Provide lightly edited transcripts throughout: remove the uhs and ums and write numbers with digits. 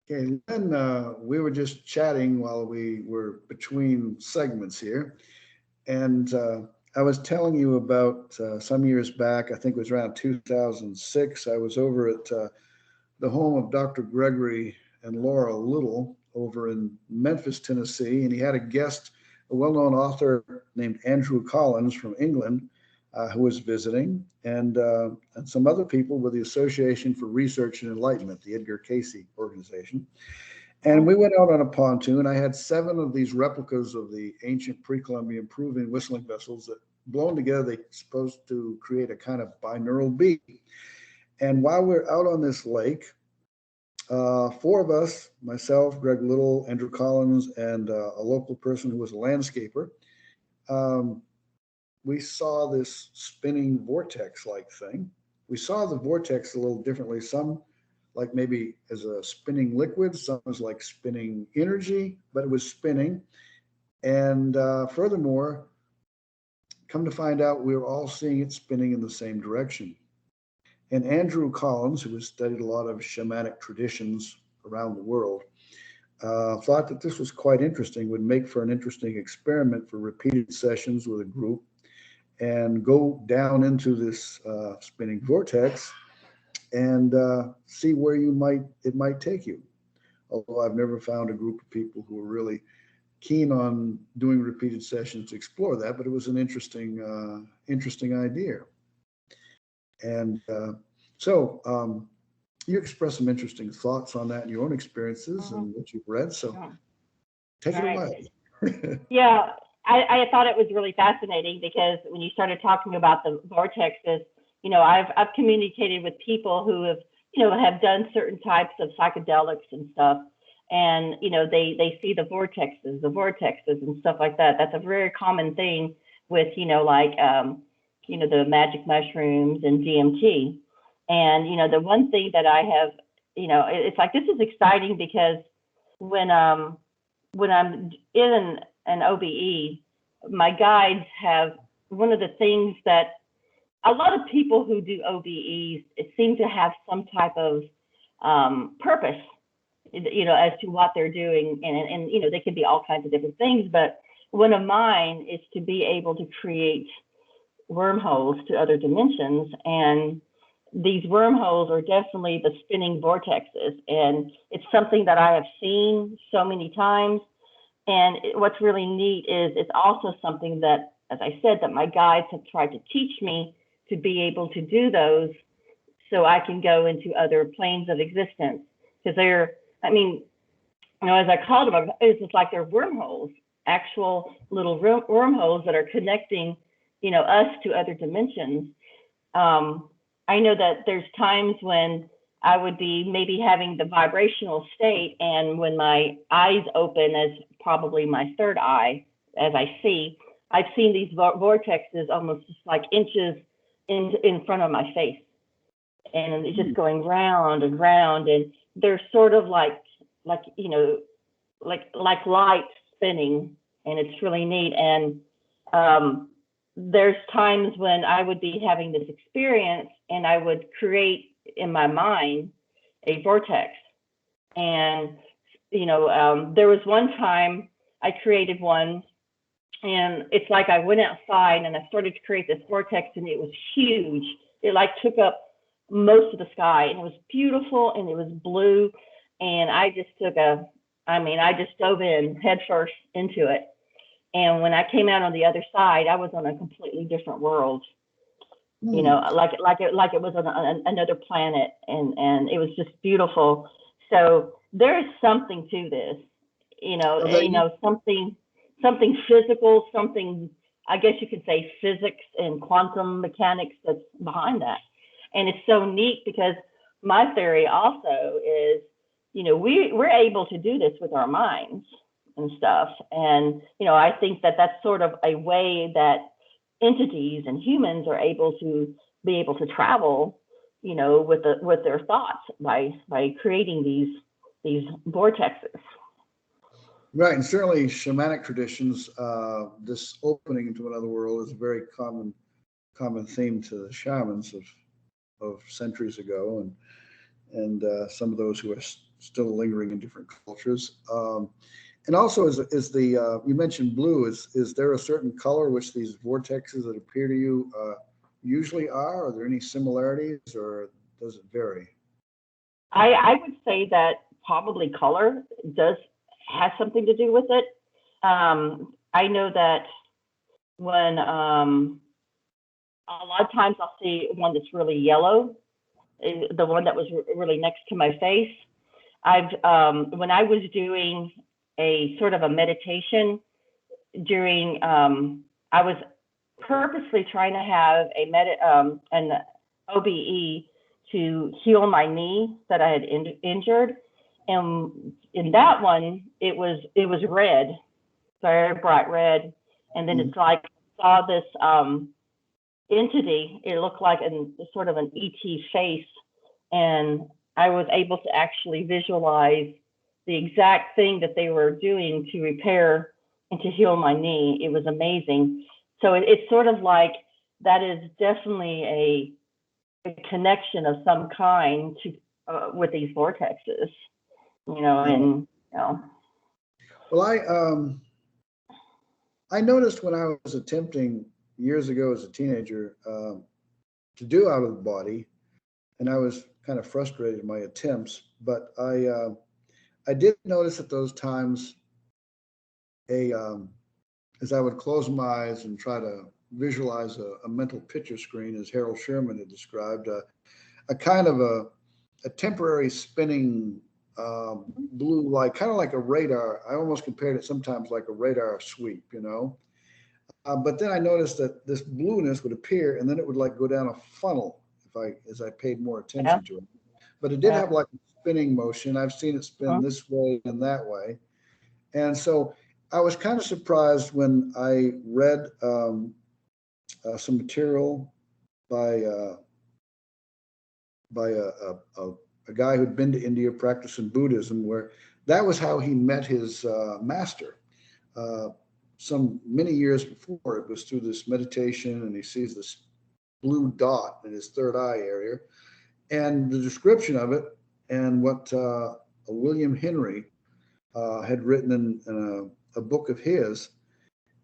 Okay, then we were just chatting while we were between segments here, and I was telling you about some years back. I think it was around 2006. I was over at the home of Dr. Gregory and Laura Little over in Memphis, Tennessee, and he had a guest, a well-known author named Andrew Collins from England, who was visiting, and some other people with the Association for Research and Enlightenment, the Edgar Casey organization. And we went out on a pontoon. I had 7 of these replicas of the ancient pre-Columbian Peruvian whistling vessels that, blown together, they supposed to create a kind of binaural beat. And while we're out on this lake, 4 of us, myself, Greg Little, Andrew Collins, and a local person who was a landscaper, um, we saw this spinning vortex-like thing. We saw the vortex a little differently. Some like maybe as a spinning liquid, some was like spinning energy, but it was spinning. And furthermore, come to find out, we were all seeing it spinning in the same direction. And Andrew Collins, who has studied a lot of shamanic traditions around the world, thought that this was quite interesting, would make for an interesting experiment for repeated sessions with a group and go down into this spinning vortex and see where it might take you. Although I've never found a group of people who are really keen on doing repeated sessions to explore that, but it was an interesting idea. And so you expressed some interesting thoughts on that in your own experiences and what you've read. So take it away. Yeah, I thought it was really fascinating because when you started talking about the vortexes, I've communicated with people who have done certain types of psychedelics and stuff, and they see the vortexes and stuff like that. That's a very common thing with the magic mushrooms and DMT. And the one thing that I have, it's like, this is exciting because when I'm in an OBE, my guides have, one of the things that a lot of people who do OBEs, it seem to have some type of purpose, as to what they're doing. And they can be all kinds of different things, but one of mine is to be able to create wormholes to other dimensions. And these wormholes are definitely the spinning vortexes. And it's something that I have seen so many times. And what's really neat is it's also something that, as I said, that my guides have tried to teach me to be able to do those so I can go into other planes of existence. Because as I called them, it's just like they're wormholes, actual little wormholes that are connecting, us to other dimensions. I know that there's times when I would be maybe having the vibrational state, and when my eyes open, as probably my third eye, as I've seen these vortexes almost just like inches in front of my face, and it's just going round and round, and they're sort of like light spinning, and it's really neat. And there's times when I would be having this experience, and I would create in my mind a vortex. And there was one time I created one, and it's like I went outside and I started to create this vortex, and it was huge. It like took up most of the sky, and it was beautiful, and it was blue. And I just I just dove in head first into it. And when I came out on the other side, I was on a completely different world. Like it was on another planet, and it was just beautiful. So there is something to this, something physical, something, I guess you could say, physics and quantum mechanics that's behind that. And it's so neat because my theory also is, we're able to do this with our minds and stuff. And, I think that that's sort of a way that entities and humans are able to travel, with their thoughts by creating these vortexes. Right, and certainly shamanic traditions, this opening into another world is a very common theme to the shamans of centuries ago, and some of those who are still lingering in different cultures. And also, is the you mentioned blue? Is there a certain color which these vortexes that appear to you usually are? Are there any similarities, or does it vary? I would say that probably color does has something to do with it. I know that when a lot of times I'll see one that's really yellow, the one that was really next to my face. I've when I was doing a sort of a meditation during I was purposely trying to have an OBE to heal my knee that I had injured, and in that one it was red, very bright red, and then Mm. it's like I saw this entity. It looked like sort of an ET face, and I was able to actually visualize the exact thing that they were doing to repair and to heal my knee. It was amazing. So it's sort of like that is definitely a connection of some kind to with these vortexes, Yeah. and Well, I noticed when I was attempting years ago as a teenager to do out of the body, and I was kind of frustrated in my attempts, but I did notice at those times a as I would close my eyes and try to visualize a mental picture screen, as Harold Sherman had described, a kind of a temporary spinning blue light, kind of like a radar. I almost compared it sometimes like a radar sweep, you know. But then I noticed that this blueness would appear, and then it would like go down a funnel as I paid more yeah, attention to it. But it did yeah. have like a spinning motion. I've seen it spin Mhm. this way and that way, and so I was kind of surprised when I read some material by a guy who'd been to India practicing Buddhism, where that was how he met his master. Uh, some many years before, it was through this meditation, and he sees this blue dot in his third eye area, and the description of it, and what William Henry had written in a book of his.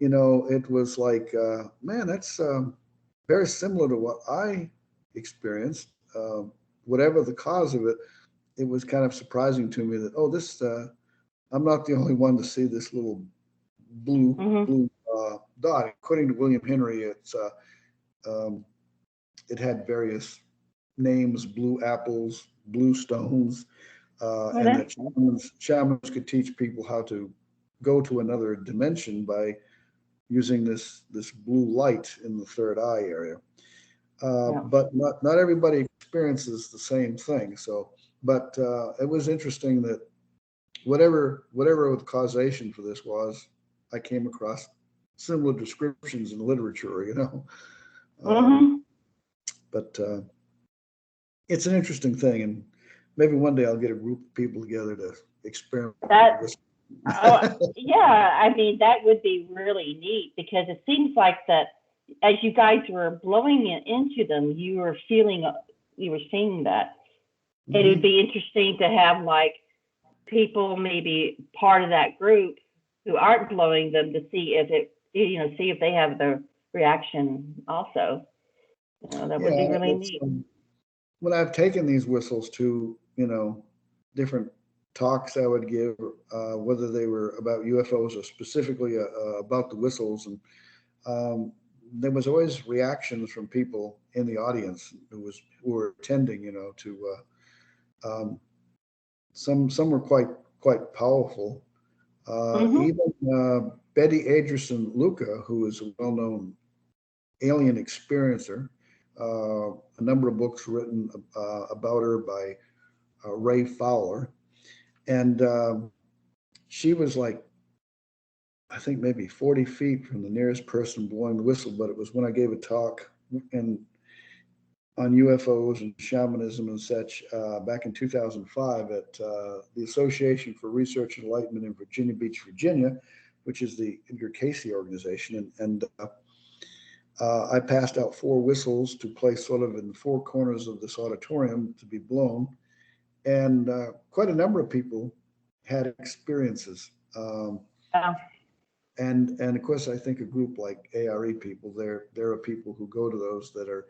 It was like, man, that's very similar to what I experienced. Whatever the cause of it, it was kind of surprising to me that, oh, I'm not the only one to see this little Mhm. blue dot. According to William Henry, um, it had various names: blue apples, blue stones, Well, and that's that shamans could teach people how to go to another dimension by using this blue light in the third eye area. yeah. But not everybody experiences the same thing. So, but it was interesting that whatever the causation for this was, I came across similar descriptions in literature. Um, Mhm. but it's an interesting thing, and maybe one day I'll get a group of people together to experiment with That this. Oh, yeah, I mean, that would be really neat because it seems like that as you guys were blowing it into them, you were seeing that. It would Mhm. be interesting to have like people maybe part of that group who aren't blowing them to see if see if they have the reaction also. That would be Yeah, really it's neat. when I've taken these whistles to, different talks I would give, whether they were about UFOs or specifically about the whistles, and um, there was always reactions from people in the audience who were attending, to some were quite powerful. Mhm. Even Betty Adrison Luca, who is a well-known alien experiencer, a number of books written about her by Ray Fowler, and she was like, I think maybe 40 feet from the nearest person blowing the whistle. But it was when I gave a talk and on UFOs and shamanism and such back in 2005 at the Association for Research and Enlightenment in Virginia Beach, Virginia, which is the Edgar Cayce organization. And I passed out four whistles to place sort of in the four corners of this auditorium to be blown. and quite a number of people had experiences. Yeah. And of course, I think a group like ARE people, there are people who go to those that are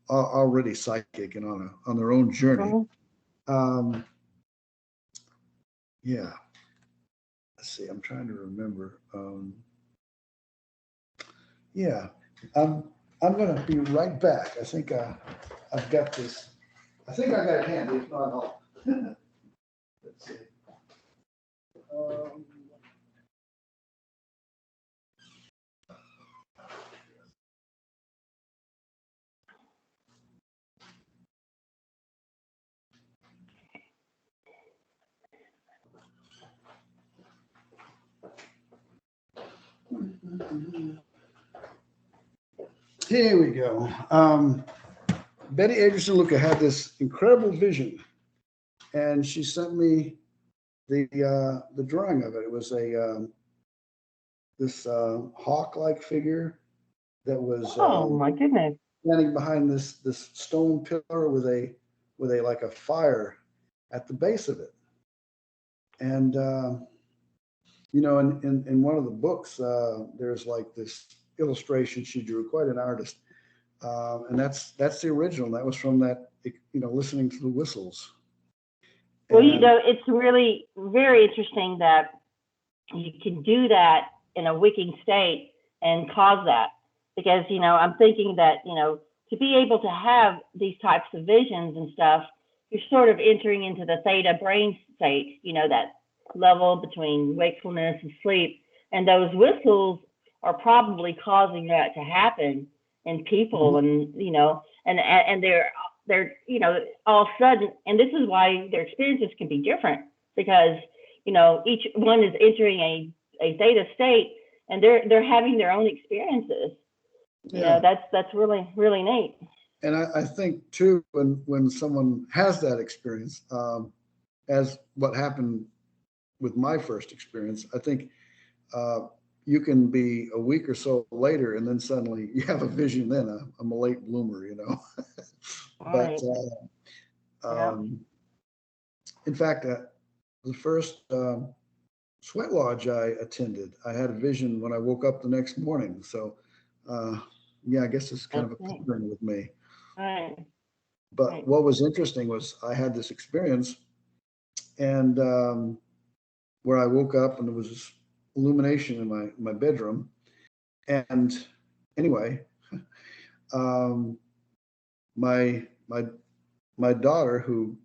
already psychic and on their own journey. Mhm. Um, yeah. Let's see. I'm trying to remember. Yeah. I'm gonna be right back. I think I've got this. I think I got it handy. If not, I'll. Let's see. Um, Here we go. Betty Anderson Luca had this incredible vision, and she sent me the drawing of it. It was this hawk-like figure that was Oh my goodness. standing behind this stone pillar with a like a fire at the base of it. And in one of the books, there's like this illustration she drew. Quite an artist, and that's the original. That was from that, listening to the whistles. Well, And it's really very interesting that you can do that in a waking state and cause that. Because, I'm thinking that, to be able to have these types of visions and stuff, you're sort of entering into the theta brain state, that level between wakefulness and sleep. And those whistles are probably causing that to happen in people. And, and they're, all of a sudden, and this is why their experiences can be different because, each one is entering a theta state and they're having their own experiences. yeah, That's really, really neat. and I think too, when someone has that experience, as what happened with my first experience, I think you can be a week or so later, and then suddenly you have a vision. Then I'm a late bloomer. All But right. Yeah. in fact, the first sweat lodge I attended, I had a vision when I woke up the next morning. So, yeah, I guess it's kind That's of a neat. pattern with me. All right. But Right. what was interesting was I had this experience, and where I woke up and there was this illumination in my bedroom. And anyway, um, my my my daughter, who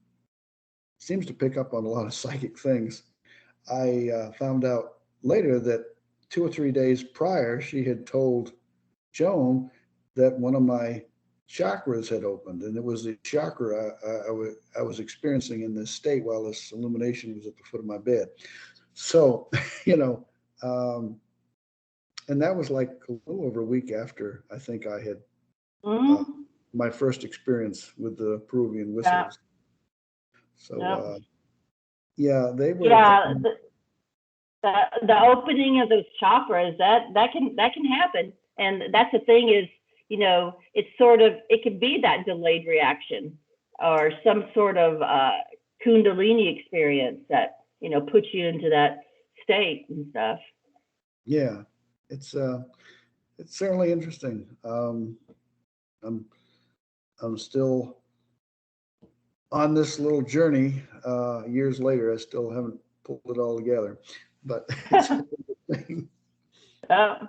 seems to pick up on a lot of psychic things, I found out later that 2 or 3 days prior, she had told Joan that one of my chakras had opened, and it was the chakra I was experiencing in this state while this illumination was at the foot of my bed. So, you know, um, and that was like a little over a week after I think I had uh, Mm-hmm. my first experience with the Peruvian Yeah. whistles. So, Yeah. yeah, they were. Yeah. The opening of those chakras that can happen, and that's the thing is, it's sort of, it could be that delayed reaction or some sort of kundalini experience that puts you into that state and stuff. Yeah, it's certainly interesting. I'm I'm still on this little journey. Years later, I still haven't pulled it all together, but it's interesting. uh,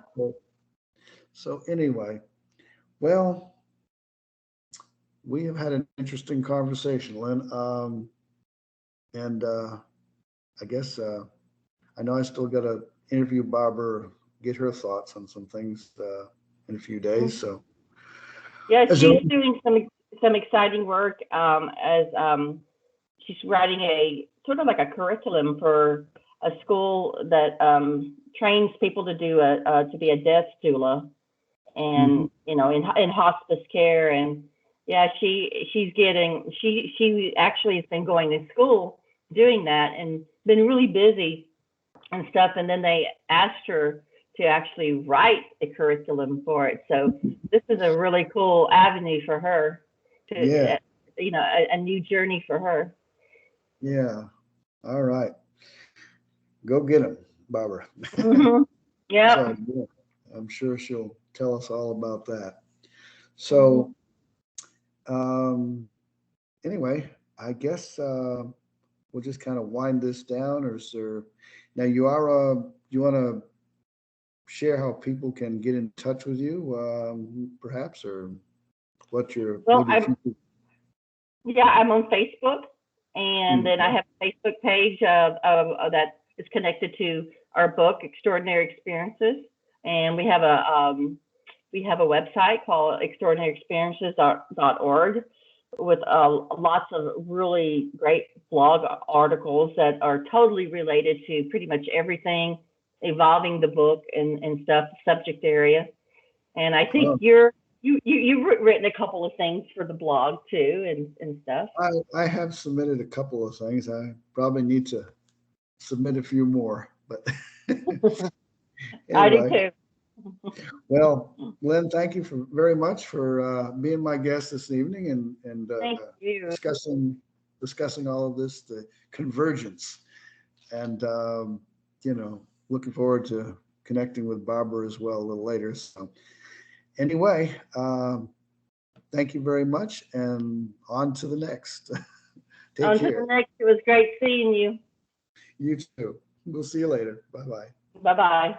So anyway, well, we have had an interesting conversation, Lynn. And I guess I know I still got to interview Barbara, get her thoughts on some things in a few days. So, yeah, as there, she's doing some exciting work as she's writing a sort of like a curriculum for a school that trains people to do to be a death doula, Mhm. and in hospice care. And yeah, she actually has been going to school doing that and been really busy and stuff. And then they asked her to actually write a curriculum for it. So this is a really cool avenue for her to, Yeah, a new journey for her. Yeah. All right. Go get them, Barbara. Hmm. Yep. So yeah, I'm sure she'll tell us all about that. Hmm. So anyway, I guess we'll just kind of wind this down. Or is there now you want to share how people can get in touch with you, perhaps, or what your Well, maybe future. I'm on Facebook, and then I Okay. have a Facebook page that is connected to our book, Extraordinary Experiences, and we have a website called extraordinaryexperiences.org with lots of really great blog articles that are totally related to pretty much everything involving the book and stuff, subject area. And I think Oh, you've written a couple of things for the blog too and stuff. I have submitted a couple of things. I probably need to submit a few more, but I do anyway. too. Well, Lynn, thank you for very much for being my guest this evening and Thank you. discussing discussing all of this, the convergence, and looking forward to connecting with Barbara as well a little later. So anyway, thank you very much, and on to the next. Take On to the care. next. It was great seeing you. You too. We'll see you later. Bye bye. Bye bye.